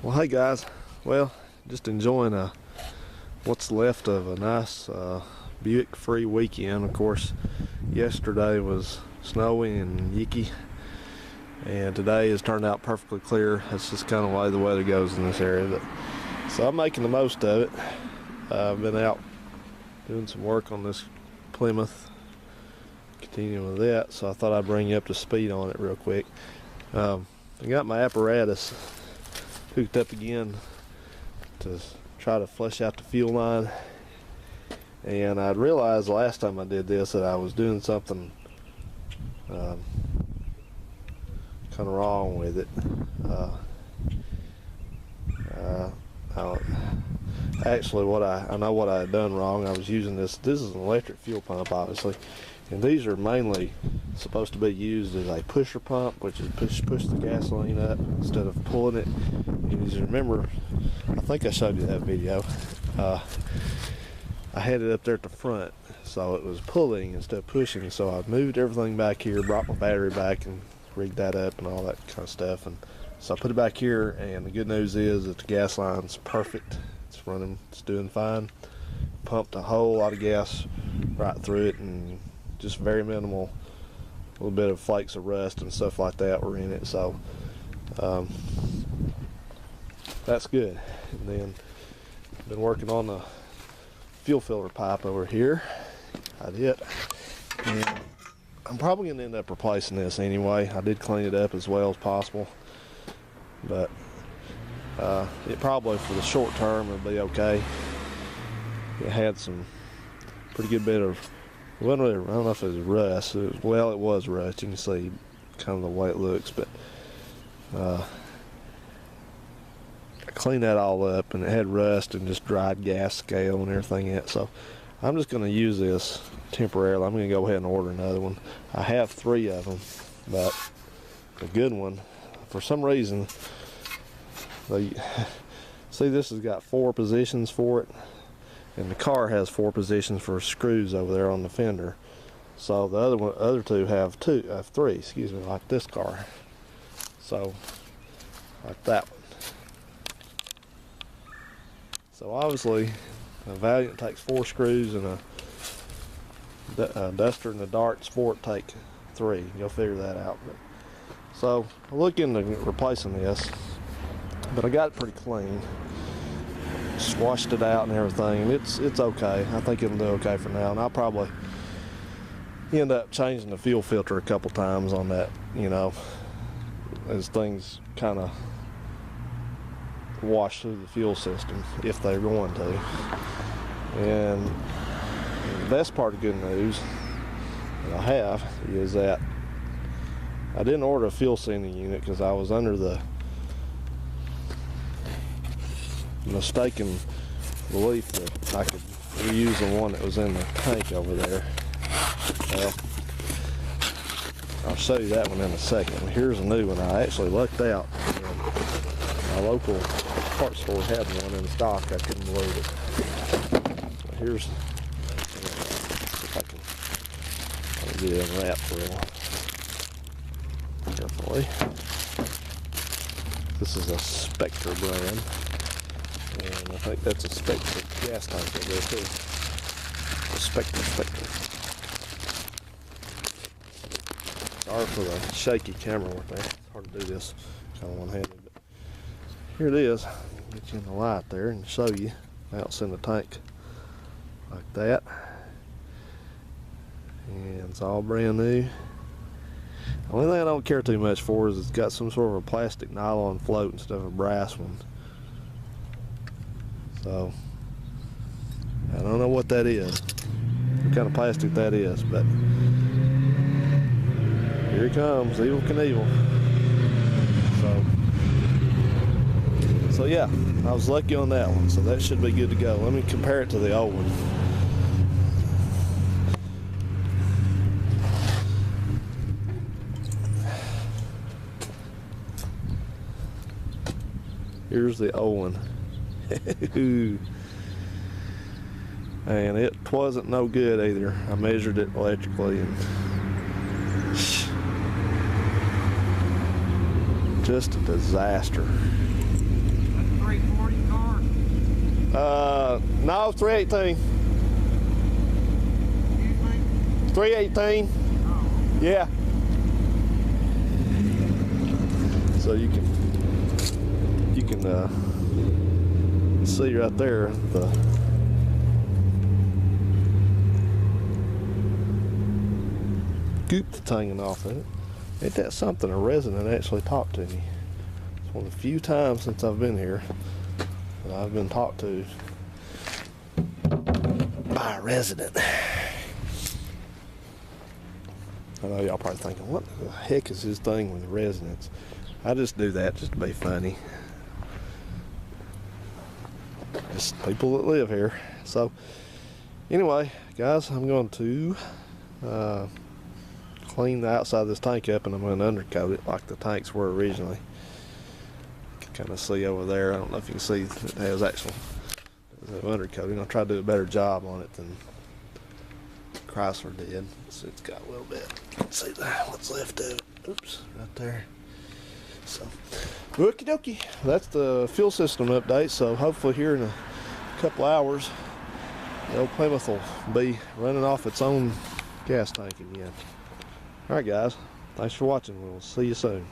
Well, hey guys. Well, just enjoying what's left of a nice Buick-free weekend. Of course, yesterday was snowy and yicky, and today has turned out perfectly clear. That's just kind of the way the weather goes in this area. So I'm making the most of it. I've been out doing some work on this Plymouth, continuing with that. So I thought I'd bring you up to speed on it real quick. I got my apparatus hooked up again to try to flush out the fuel line, and I'd realized last time I did this that I was doing something kind of wrong with it. Actually, I know what I had done wrong. I was using this is an electric fuel pump, obviously, and these are mainly supposed to be used as a pusher pump, which is push the gasoline up instead of pulling it. And as you remember, I think I showed you that video. I had it up there at the front, so it was pulling instead of pushing. So I moved everything back here, brought my battery back, and rigged that up and all that kind of stuff. And so I put it back here, and the good news is that the gas line's perfect. It's running, it's doing fine. Pumped a whole lot of gas right through it, and just very minimal, a little bit of flakes of rust and stuff like that were in it. So that's good. And then been working on the fuel filter pipe over here. I did, and I'm probably gonna end up replacing this anyway. I did clean it up as well as possible, but it probably for the short term will be okay. It had some pretty good bit of, I don't know if it was rust. It was rust. You can see kind of the way it looks, but I cleaned that all up, and it had rust and just dried gas scale and everything else. So I'm just going to use this temporarily. I'm going to go ahead and order another one. I have 3 of them, but a good one, for some reason, see, this has got 4 positions for it, and the car has 4 positions for screws over there on the fender. So the other two have 3, excuse me, like this car. So like that one. So obviously a Valiant takes 4 screws, and a Duster and a Dart Sport take 3. You'll figure that out. So I look into replacing this, but I got it pretty clean. Swashed it out and everything, and it's okay. I think it'll do okay for now, and I'll probably end up changing the fuel filter a couple times on that, you know, as things kind of wash through the fuel system, if they're going to. And the best part of good news that I have is that I didn't order a fuel sending unit because I was under the mistaken belief that I could reuse the one that was in the tank over there. Well, I'll show you that one in a second. Here's a new one. I actually lucked out. My local parts store had one in stock. I couldn't believe it. Here's, if I can get it unwrapped real carefully. This is a Spectre brand, and I think that's a Spectre gas tank up there too. A Spectre. Sorry for the shaky camera work there. It's hard to do this kind of one-handed, but here it is. Get you in the light there and show you how it's in the tank like that. And it's all brand new. The only thing I don't care too much for is it's got some sort of a plastic nylon float instead of a brass one. So I don't know what that is, what kind of plastic that is, but here it comes, Evel Knievel. So yeah, I was lucky on that one, so that should be good to go. Let me compare it to the old one. Here's the old one. And it wasn't no good either. I measured it electrically, and just a disaster. 340 car? No, 318. You think? 318. Oh. Yeah. So you can see right there the goop that's hanging off of it. Ain't that something? A resident actually talked to me. It's one of the few times since I've been here that I've been talked to by a resident. I know y'all probably thinking, what the heck is this thing with the residents? I just do that just to be funny. Just people that live here. So anyway, guys, I'm going to clean the outside of this tank up, and I'm going to undercoat it like the tanks were originally. You can kind of see over there. I don't know if you can see it has actual undercoating. I'll try to do a better job on it than Chrysler did. So it's got a little bit. Let's see what's left of it. Oops, right there. So, okie dokie. That's the fuel system update. So hopefully here in a couple hours, the old Plymouth will be running off its own gas tank again. All right, guys. Thanks for watching. We'll see you soon.